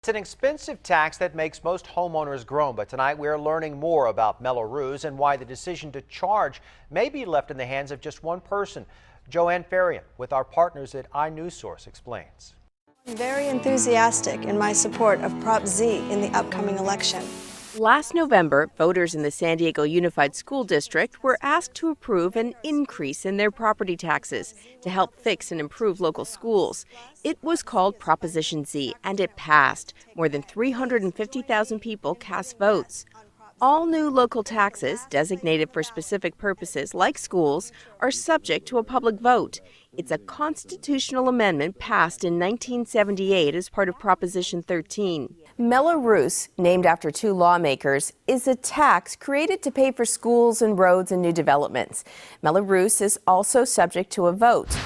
It's an expensive tax that makes most homeowners groan, but tonight we're learning more about Mello-Roos and why the decision to charge may be left in the hands of just one person. Joanne Farian with our partners at inewsource explains. I'm very enthusiastic in my support of Prop Z in the upcoming election. Last November, voters in the San Diego Unified School District were asked to approve an increase in their property taxes to help fix and improve local schools. It was called Proposition Z, and it passed. More than 350,000 people cast votes. All new local taxes, designated for specific purposes like schools, are subject to a public vote. It's a constitutional amendment passed in 1978 as part of Proposition 13. Mello-Roos, named after two lawmakers, is a tax created to pay for schools and roads and new developments. Mello-Roos is also subject to a vote.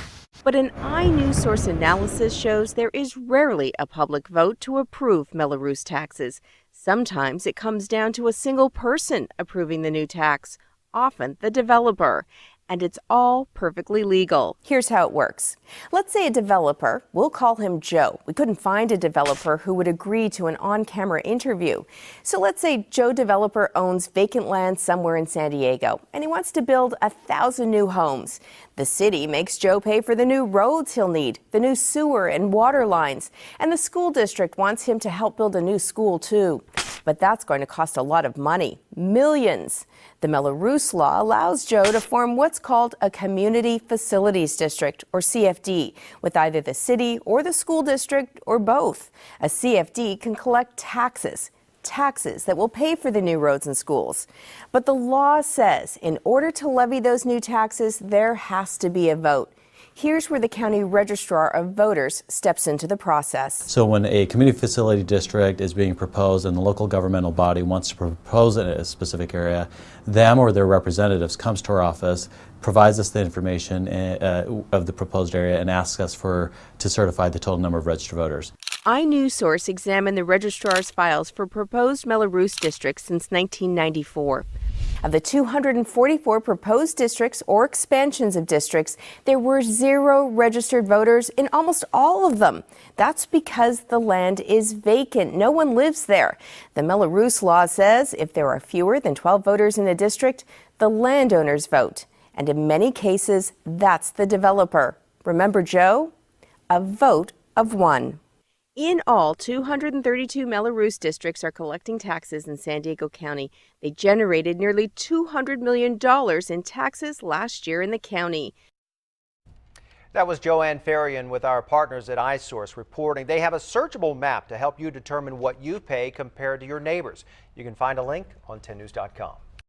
But an inewsource analysis shows there is rarely a public vote to approve Mello-Roos taxes. Sometimes it comes down to a single person approving the new tax, often the developer. And it's all perfectly legal. Here's how it works. Let's say a developer, we'll call him Joe. We couldn't find a developer who would agree to an on-camera interview. So let's say Joe developer owns vacant land somewhere in San Diego, and he wants to build 1,000 new homes. The city makes Joe pay for the new roads he'll need, the new sewer and water lines, and the school district wants him to help build a new school too. But that's going to cost a lot of money, millions. The Mello-Roos law allows Joe to form what's called a Community Facilities District, or CFD, with either the city or the school district or both. A CFD can collect taxes that will pay for the new roads and schools. But the law says in order to levy those new taxes, there has to be a vote. Here's where the county registrar of voters steps into the process. So when a community facility district is being proposed and the local governmental body wants to propose in a specific area, them or their representatives comes to our office, provides us the information of the proposed area, and asks us to certify the total number of registered voters. inewsource examined the registrar's files for proposed Mello-Roos districts since 1994. Of the 244 proposed districts or expansions of districts, there were 0 registered voters in almost all of them. That's because the land is vacant. No one lives there. The Mello-Roos law says if there are fewer than 12 voters in a district, the landowners vote. And in many cases, that's the developer. Remember Joe? A vote of 1. In all, 232 Mello-Roos districts are collecting taxes in San Diego County. They generated nearly $200 million in taxes last year in the county. That was Joanne Farian with our partners at iSource reporting. They have a searchable map to help you determine what you pay compared to your neighbors. You can find a link on 10news.com.